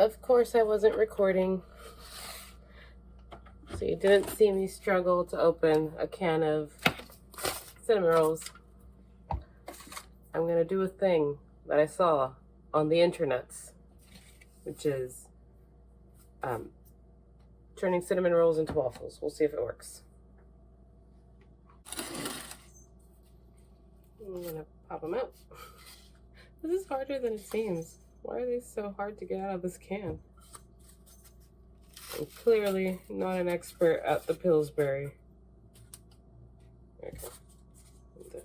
Of course, I wasn't recording, so you didn't see me struggle to open a can of cinnamon rolls. I'm gonna do a thing that I saw on the internets, which is turning cinnamon rolls into waffles. We'll see if it works. I'm gonna pop them out. This is harder than it seems. Why are they so hard to get out of this can? I'm clearly not an expert at the Pillsbury. Okay. The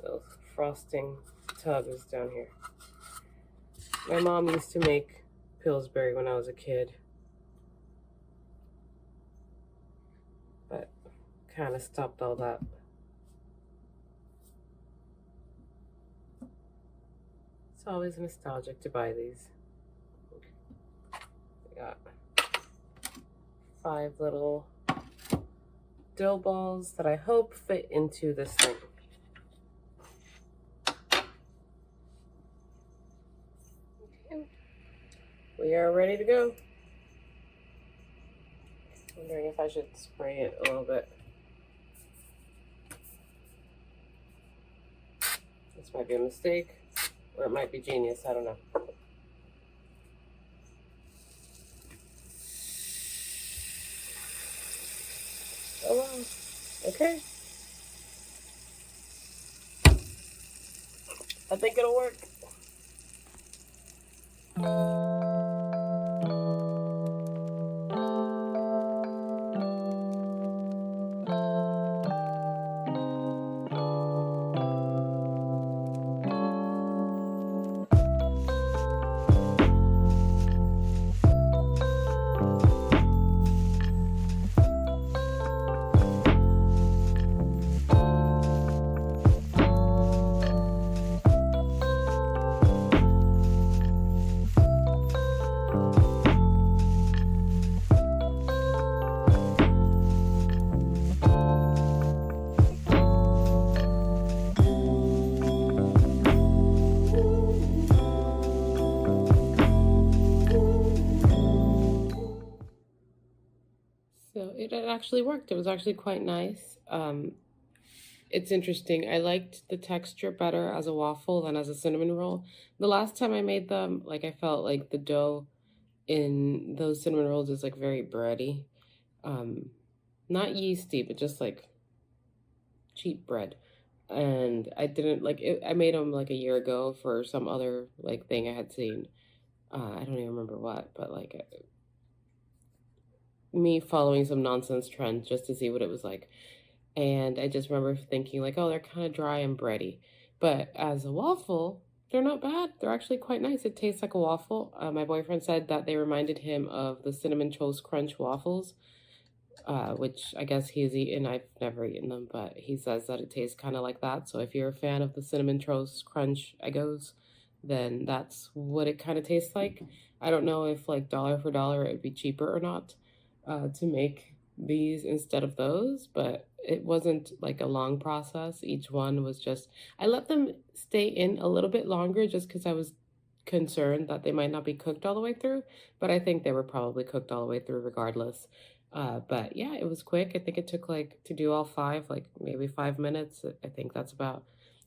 little frosting tub is down here. My mom used to make Pillsbury when I was a kid, but kind of stopped all that. It's always nostalgic to buy these. We got 5 little dough balls that I hope fit into this thing. Okay. We are ready to go. Wondering if I should spray it a little bit. This might be a mistake, or it might be genius, I don't know. Oh wow, okay. I think it'll work. So it actually worked. It was actually quite nice. It's interesting. I liked the texture better as a waffle than as a cinnamon roll. The last time I made them, like I felt like the dough in those cinnamon rolls is like very bready. Not yeasty, but just like cheap bread. And I didn't like it. I made them like a year ago for some other like thing I had seen. I don't even remember what, but like me following some nonsense trend just to see what it was like. And I just remember thinking like, oh, they're kind of dry and bready. But as a waffle, they're not bad. They're actually quite nice. It tastes like a waffle. My boyfriend said that they reminded him of the Cinnamon Toast Crunch waffles, which I guess he's eaten. I've never eaten them, but he says that it tastes kind of like that. So if you're a fan of the Cinnamon Toast Crunch Eggos, then that's what it kind of tastes like. I don't know if like dollar for dollar it would be cheaper or not to make these instead of those, but it wasn't like a long process. Each one was just, I let them stay in a little bit longer just because I was concerned that they might not be cooked all the way through, but I think they were probably cooked all the way through regardless. But yeah, it was quick. I think it took like to do all 5, like maybe 5 minutes. I think that's about,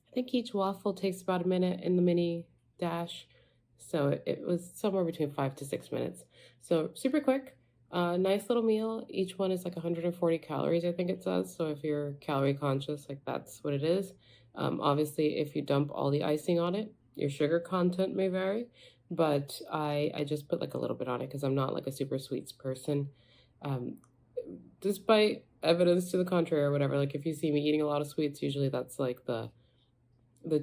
I think each waffle takes about a minute in the mini dash. So it was somewhere between 5 to 6 minutes. So super quick. Nice little meal. Each one is like 140 calories, I think it says. So if you're calorie conscious, like that's what it is. Obviously, if you dump all the icing on it, your sugar content may vary. But I just put like a little bit on it because I'm not like a super sweets person. Despite evidence to the contrary or whatever, like if you see me eating a lot of sweets, usually that's like the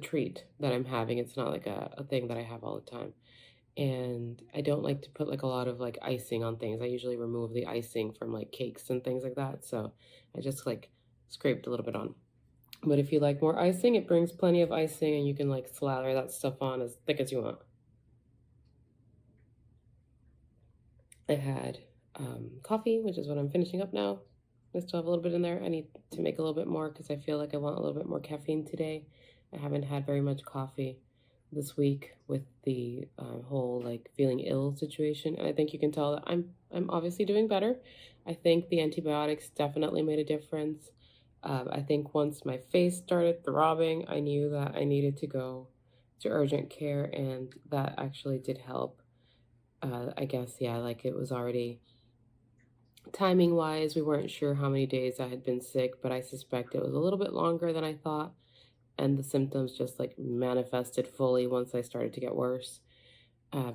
treat that I'm having. It's not like a thing that I have all the time. And I don't like to put like a lot of like icing on things. I usually remove the icing from like cakes and things like that. So I just like scraped a little bit on. But if you like more icing, it brings plenty of icing and you can like slather that stuff on as thick as you want. I had coffee, which is what I'm finishing up now. I still have a little bit in there. I need to make a little bit more because I feel like I want a little bit more caffeine today. I haven't had very much coffee, this week with the whole like feeling ill situation, and I think you can tell that I'm obviously doing better. I think the antibiotics definitely made a difference. I think once my face started throbbing, I knew that I needed to go to urgent care, and that actually did help. I guess, yeah, like it was already timing wise, we weren't sure how many days I had been sick, but I suspect it was a little bit longer than I thought. And the symptoms just like manifested fully once I started to get worse,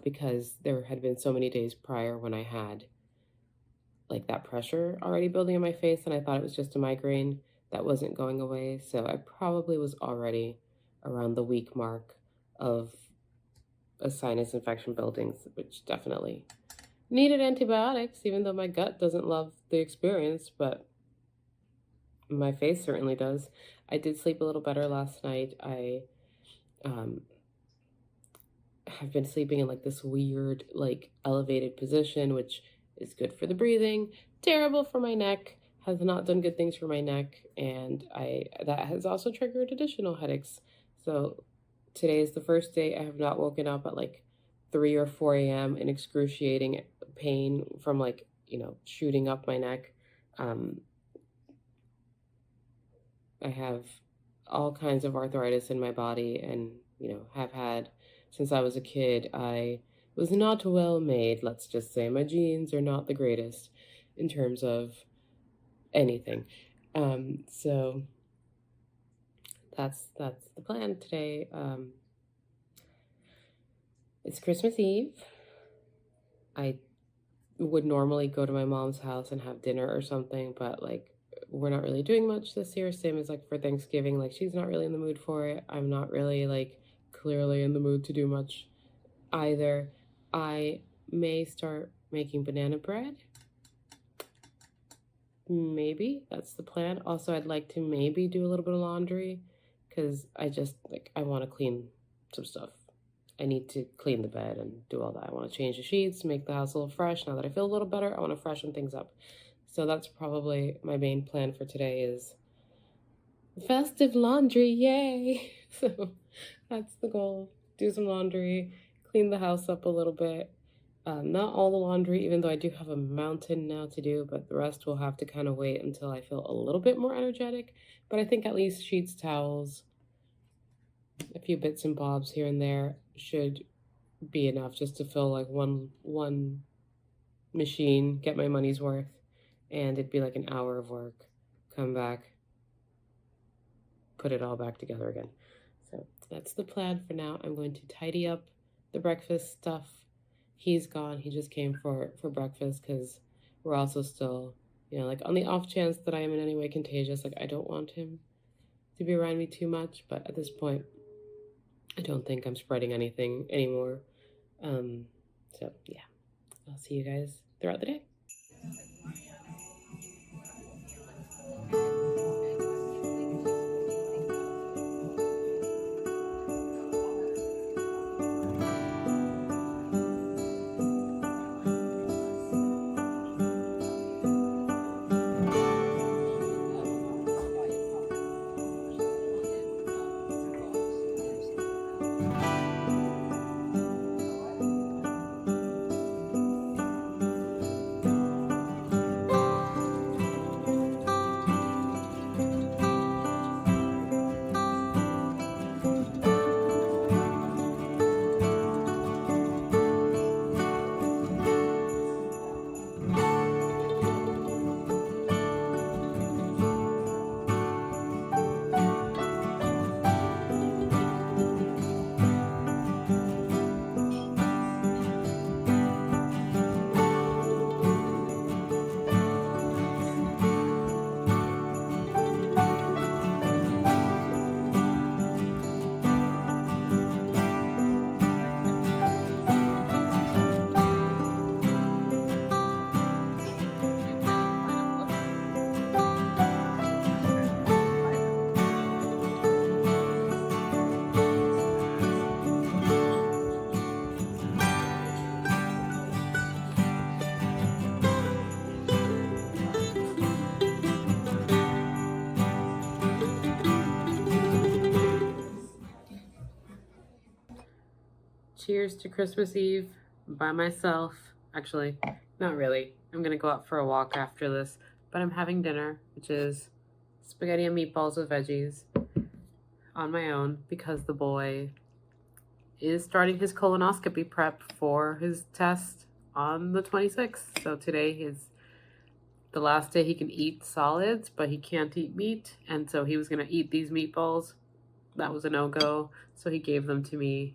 because there had been so many days prior when I had like that pressure already building in my face, and I thought it was just a migraine that wasn't going away. So I probably was already around the week mark of a sinus infection building, which definitely needed antibiotics, even though my gut doesn't love the experience, but my face certainly does. I did sleep a little better last night. I um, have been sleeping in like this weird, like elevated position, which is good for the breathing, terrible for my neck, has not done good things for my neck, and I that has also triggered additional headaches. So today is the first day I have not woken up at like 3 or 4 a.m. in excruciating pain from like, shooting up my neck. Um, I have all kinds of arthritis in my body and, have had since I was a kid. I was not well made, let's just say. My genes are not the greatest in terms of anything. So that's the plan today. It's Christmas Eve. I would normally go to my mom's house and have dinner or something, but like we're not really doing much this year. Same as like for Thanksgiving, like she's not really in the mood for it. I'm not really like clearly in the mood to do much either. I may start making banana bread. Maybe that's the plan. Also, I'd like to maybe do a little bit of laundry because I want to clean some stuff. I need to clean the bed and do all that. I want to change the sheets, make the house a little fresh. Now that I feel a little better, I want to freshen things up. So that's probably my main plan for today is festive laundry, yay! So that's the goal. Do some laundry, clean the house up a little bit. Not all the laundry, even though I do have a mountain now to do, but the rest will have to kind of wait until I feel a little bit more energetic. But I think at least sheets, towels, a few bits and bobs here and there should be enough just to fill like one machine, get my money's worth, and it'd be like an hour of work. Come back, put it all back together again. So that's the plan for now. I'm going to tidy up the breakfast stuff. He's gone. He just came for breakfast because we're also still, like on the off chance that I am in any way contagious, like I don't want him to be around me too much. But at this point, I don't think I'm spreading anything anymore. So yeah, I'll see you guys throughout the day. cheers to Christmas Eve by myself. Actually, not really. I'm gonna go out for a walk after this, but I'm having dinner, which is spaghetti and meatballs with veggies on my own because the boy is starting his colonoscopy prep for his test on the 26th. So today is the last day he can eat solids, but he can't eat meat. And so he was going to eat these meatballs. That was a no-go. So he gave them to me.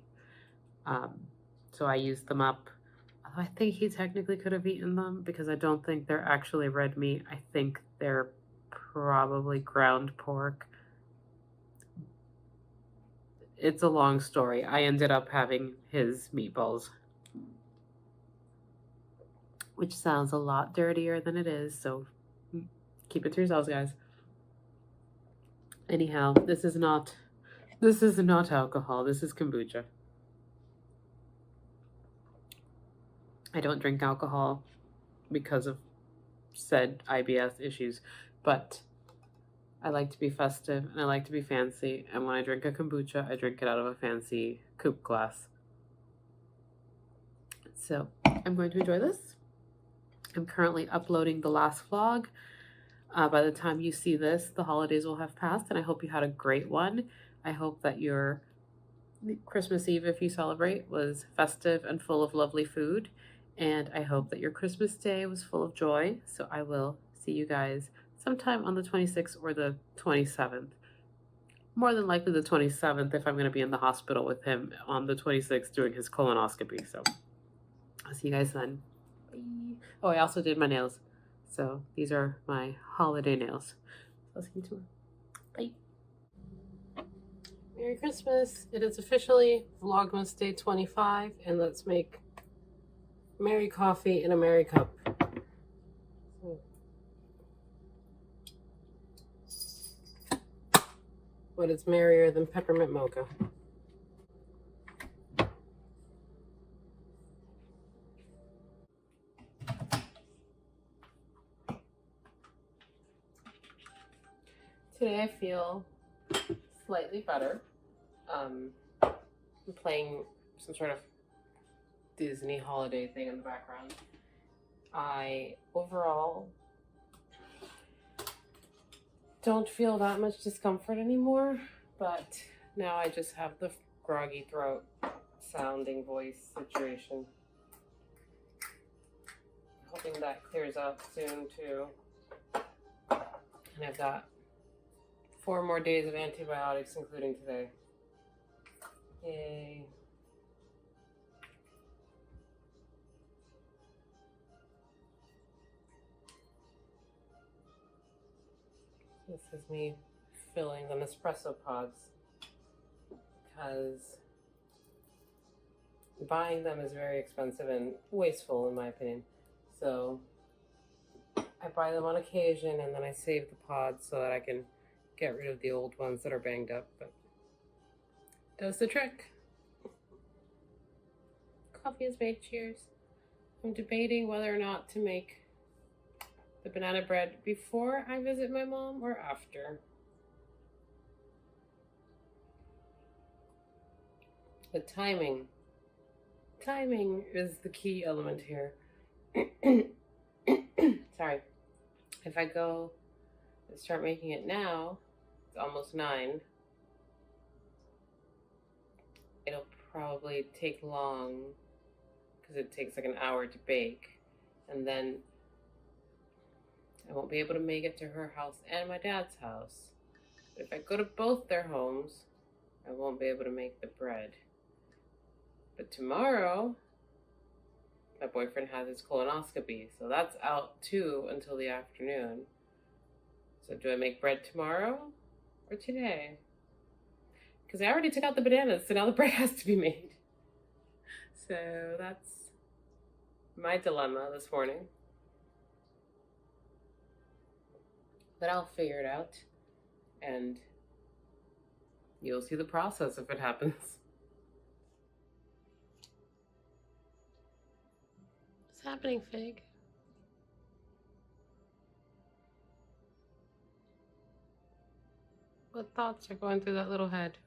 So I used them up. I think he technically could have eaten them because I don't think they're actually red meat. I think they're probably ground pork. It's a long story. I ended up having his meatballs, which sounds a lot dirtier than it is, so keep it to yourselves, guys. Anyhow, this is not alcohol. This is kombucha. I don't drink alcohol because of said IBS issues, but I like to be festive and I like to be fancy, and when I drink a kombucha, I drink it out of a fancy coupe glass. So I'm going to enjoy this. I'm currently uploading the last vlog. By the time you see this, the holidays will have passed, and I hope you had a great one. I hope that your Christmas Eve, if you celebrate, was festive and full of lovely food, and I hope that your Christmas Day was full of joy. So I will see you guys sometime on the 26th or the 27th. More than likely the 27th if I'm going to be in the hospital with him on the 26th doing his colonoscopy. So I'll see you guys then. Bye. Oh, I also did my nails. So these are my holiday nails. So I'll see you tomorrow. Bye. Merry Christmas. It is officially Vlogmas Day 25, and let's make merry coffee in a merry cup. But it's merrier than peppermint mocha. Today I feel slightly better. I'm playing some sort of Disney holiday thing in the background. I overall don't feel that much discomfort anymore, but now I just have the groggy throat sounding voice situation. Hoping that clears up soon too. And I've got 4 more days of antibiotics, including today. Yay. This is me filling the Nespresso pods because buying them is very expensive and wasteful in my opinion. So I buy them on occasion and then I save the pods so that I can get rid of the old ones that are banged up, but it does the trick. Coffee is made. Cheers. I'm debating whether or not to make the banana bread before I visit my mom or after. The timing is the key element here. Sorry. If I go and start making it now, it's almost 9. It'll probably take long because it takes like an hour to bake, and then I won't be able to make it to her house and my dad's house. But if I go to both their homes, I won't be able to make the bread. But tomorrow, my boyfriend has his colonoscopy, so that's out too until the afternoon. So do I make bread tomorrow or today? Because I already took out the bananas, so now the bread has to be made. So that's my dilemma this morning. But I'll figure it out, and you'll see the process if it happens. What's happening, Fig? What thoughts are going through that little head?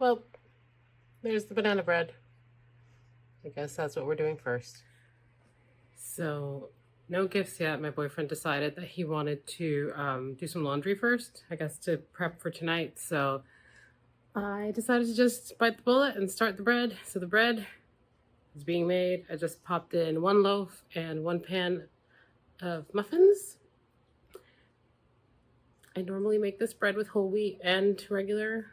Well, there's the banana bread. I guess that's what we're doing first. So, no gifts yet. My boyfriend decided that he wanted to do some laundry first, I guess to prep for tonight. So, I decided to just bite the bullet and start the bread. So, the bread is being made. I just popped in 1 loaf and 1 pan of muffins. I normally make this bread with whole wheat and regular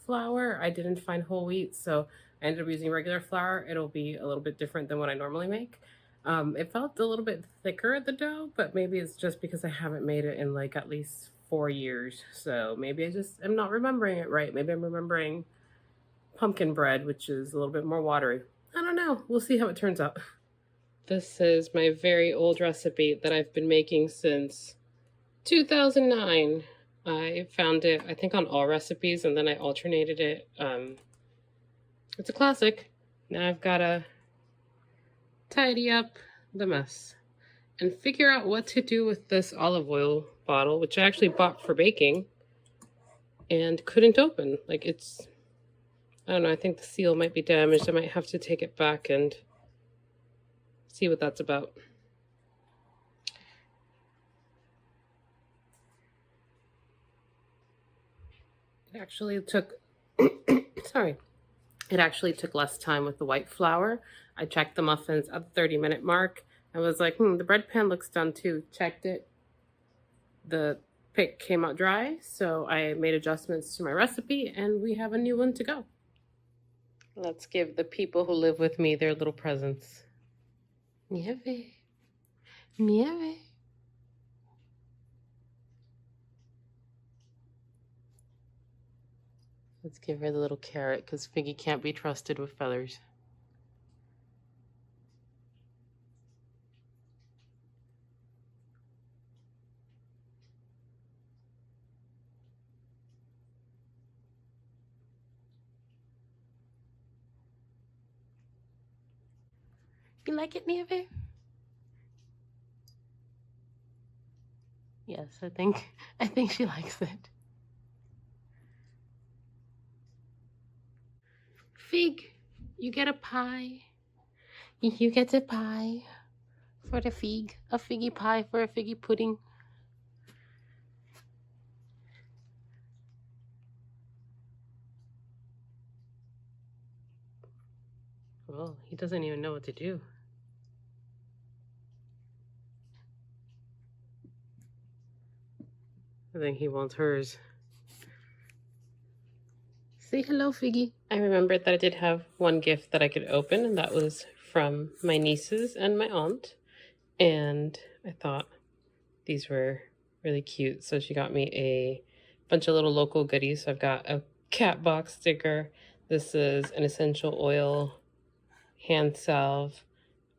flour. I didn't find whole wheat, so I ended up using regular flour. It'll be a little bit different than what I normally make. It felt a little bit thicker at the dough, but maybe it's just because I haven't made it in like at least 4 years. So maybe I just am not remembering it right. Maybe I'm remembering pumpkin bread, which is a little bit more watery. I don't know. We'll see how it turns out. This is my very old recipe that I've been making since 2009. I found it, I think, on All Recipes, and then I alternated it. It's a classic. Now I've got to tidy up the mess and figure out what to do with this olive oil bottle, which I actually bought for baking and couldn't open. Like, it's, I don't know, I think the seal might be damaged. I might have to take it back and see what that's about. It actually took, sorry, it actually took less time with the white flour. I checked the muffins at the 30-minute mark. I was like, the bread pan looks done too. Checked it. The pick came out dry, so I made adjustments to my recipe, and we have a new one to go. Let's give the people who live with me their little presents. Nieve. Nieve. Let's give her the little carrot, because Figgy can't be trusted with feathers. You like it, Nieve? Yes, I think she likes it. Fig, you get a pie. You get a pie for the fig. A figgy pie for a figgy pudding. Well, he doesn't even know what to do. I think he wants hers. Say hello, Figgy. I remembered that I did have one gift that I could open, and that was from my nieces and my aunt. And I thought these were really cute. So she got me a bunch of little local goodies. So I've got a cat box sticker. This is an essential oil hand salve.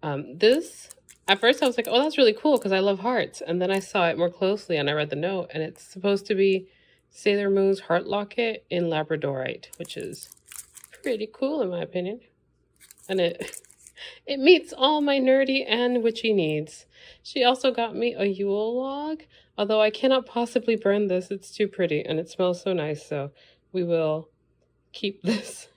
This, at first I was like, oh, that's really cool because I love hearts. And then I saw it more closely and I read the note, and it's supposed to be Sailor Moon's heart locket in labradorite, which is pretty cool in my opinion. And it meets all my nerdy and witchy needs. She also got me a Yule log, although I cannot possibly burn this. It's too pretty and it smells so nice, so we will keep this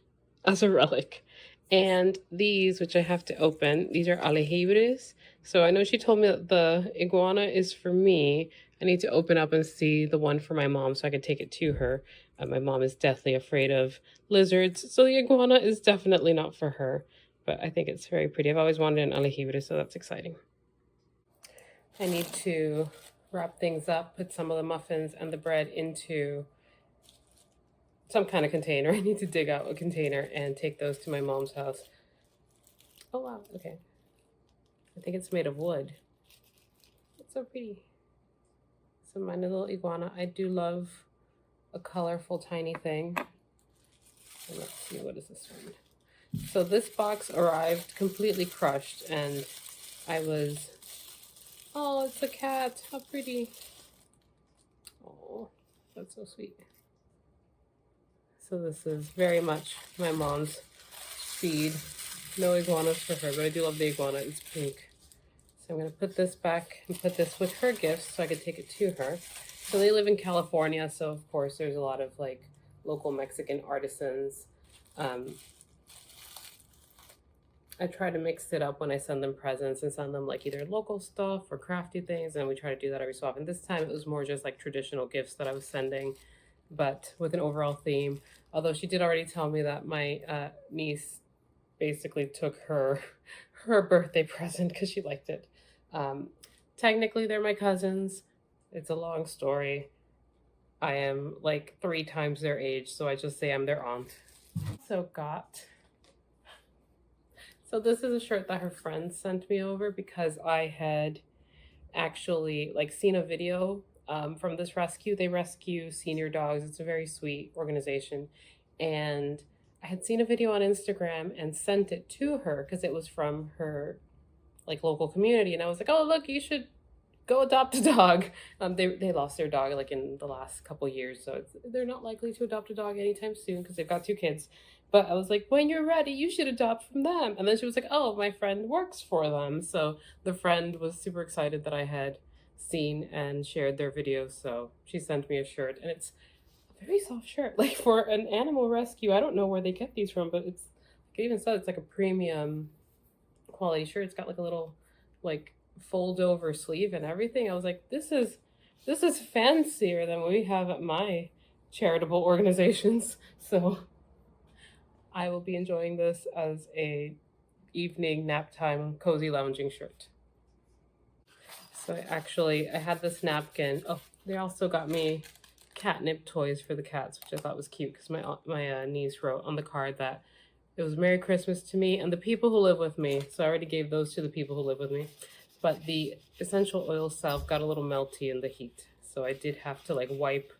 as a relic. And these, which I have to open, these are alejebres. So I know she told me that the iguana is for me. I need to open up and see the one for my mom so I can take it to her. My mom is deathly afraid of lizards, so the iguana is definitely not for her. But I think it's very pretty. I've always wanted an alejandra, so that's exciting. I need to wrap things up, put some of the muffins and the bread into some kind of container. I need to dig out a container and take those to my mom's house. Oh, wow. Okay. I think it's made of wood. It's so pretty. So my little iguana. I do love a colorful tiny thing. And let's see, what is this one? So this box arrived completely crushed, and I was, oh, it's a cat. How pretty. Oh, that's so sweet. So this is very much my mom's feed. No iguanas for her, but I do love the iguana. It's pink. So I'm going to put this back and put this with her gifts so I could take it to her. So they live in California, so of course there's a lot of like local Mexican artisans Um, I try to mix it up when I send them presents and send them like either local stuff or crafty things, and we try to do that every so often. This time it was more just like traditional gifts that I was sending, but with an overall theme. Although she did already tell me that my niece basically took her birthday present because she liked it. Um, Technically, they're my cousins. It's a long story. I am like 3 times their age, so I just say I'm their aunt. So got. So this is a shirt that her friend sent me over because I had actually like seen a video from this rescue. They rescue senior dogs. It's a very sweet organization, and I had seen a video on Instagram and sent it to her because it was from her like local community, and I was like, oh look, you should go adopt a dog. They lost their dog like in the last couple years, so they're not likely to adopt a dog anytime soon because they've got 2 kids. But I was like, when you're ready, you should adopt from them. And then she was like, oh, my friend works for them. So the friend was super excited that I had seen and shared their videos. So she sent me a shirt, and it's a very soft shirt, like for an animal rescue. I don't know where they get these from, but it's like it even said it's like a premium quality shirt. It's got like a little like fold over sleeve and everything. I was like, this is fancier than what we have at my charitable organizations. So I will be enjoying this as a evening nap time cozy lounging shirt. So I had this napkin. Oh, they also got me catnip toys for the cats, which I thought was cute because my niece wrote on the card that it was Merry Christmas to me and the people who live with me. So I already gave those to the people who live with me. But the essential oil self got a little melty in the heat. So I did have to like wipe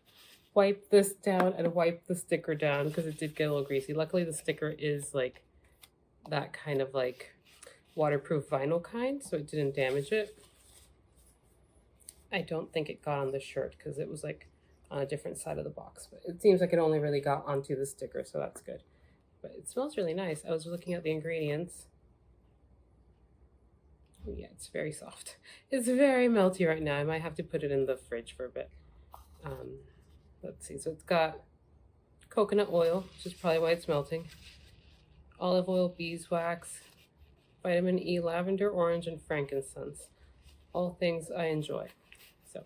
this down and wipe the sticker down because it did get a little greasy. Luckily the sticker is like that kind of like waterproof vinyl kind, so it didn't damage it. I don't think it got on the shirt because it was like on a different side of the box, but it seems like it only really got onto the sticker, so that's good. But it smells really nice. I was looking at the ingredients. Oh, yeah, it's very soft. It's very melty right now. I might have to put it in the fridge for a bit. Let's see. So it's got coconut oil, which is probably why it's melting. Olive oil, beeswax, vitamin E, lavender, orange, and frankincense. All things I enjoy. So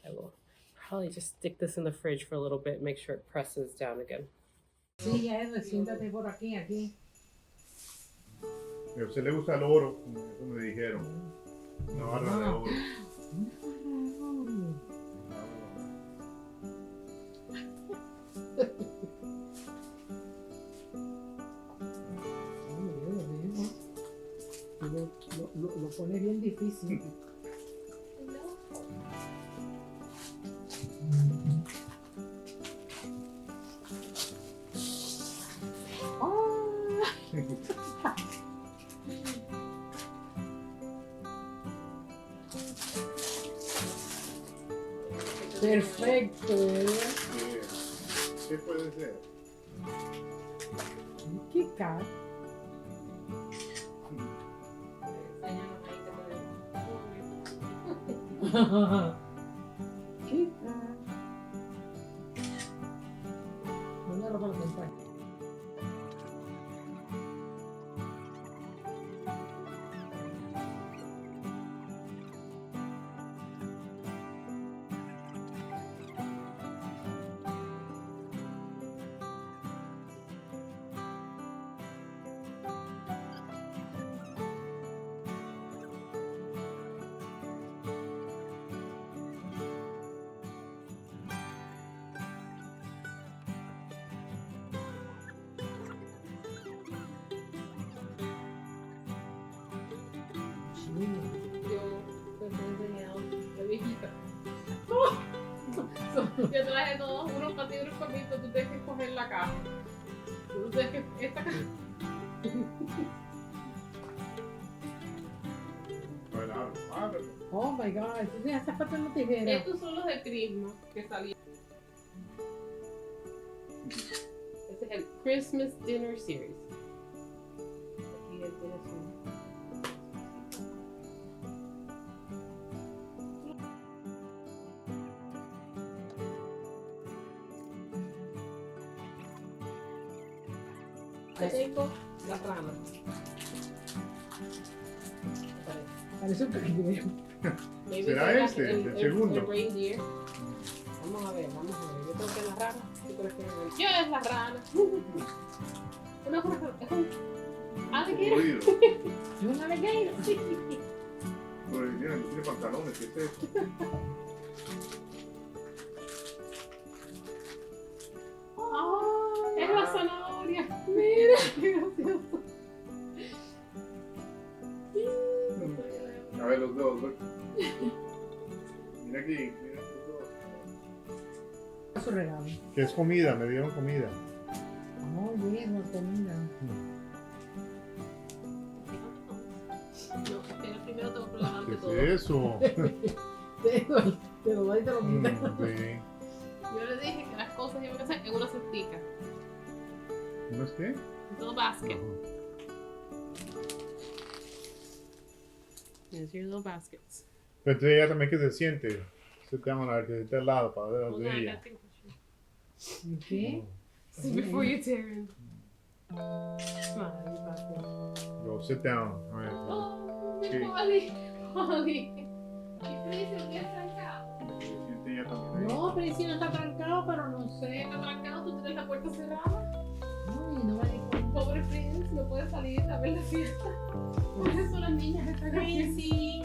I will probably just stick this in the fridge for a little bit, make sure it presses down again. Sí, ya es, siéntate por aquí, aquí. A usted le gusta el oro, eso me dijeron. Una barra de oro. Lo pone bien difícil. Perfecto. ¿Qué puede ser? ¿Qué cara? ¿Qué cara? Mañana para contar. Yo les he enseñado de viejita. Yo traje todos unos para ti y unos para mí, pero tú tienes que escoger la caja. Tú tienes que esta caja. Oh my god, ¿sí estás pasando tijera? Estos son los de Christmas que salieron. Este es el Christmas Dinner Series. Aquí él tiene su... te tengo la rana. Parece un cangrejo. Maybe ¿Será será este, el el segundo? reindeer. Vamos a ver, vamos a ver. Yo creo que es la rana. ¿Tú crees que es el... Yo es la rana. Una cosa, es un alligator. Colorido. Es un alligator. Pues, mira, no tiene pantalones, ¿qué es eso? ¡Ay! Es la zanahoria. Mira, qué gracioso. A ver los dos, look. Mira aquí, mira los dos. Su regalo. Que es comida, me dieron comida. Oye, no comida. No, espera, primero tengo que probar ¿Qué ante todo. es eso? Te lo doy y te lo quita. Sí. Yo le dije que las cosas iban a ser en una cestica. ¿No es qué? Little basket. Here's your little baskets. Pero entonces ella también que se siente. Se te van a ver que esté al lado para ver Hold de on, I ella. got pictures. ¿Y qué? See before you tear in. Smile, you got one. Go sit down. A ver. Oh, mi Sí. Holly. Holly. ¿Y dice que está trancado? Se siente ella también ahí. No, pero ¿y si no está trancado, pero no sé. Está trancado, tú tienes la puerta cerrada. Ay, no me di cuenta. Pobre Prince, no puede salir a ver la fiesta. Por eso las niñas están aquí. Sí.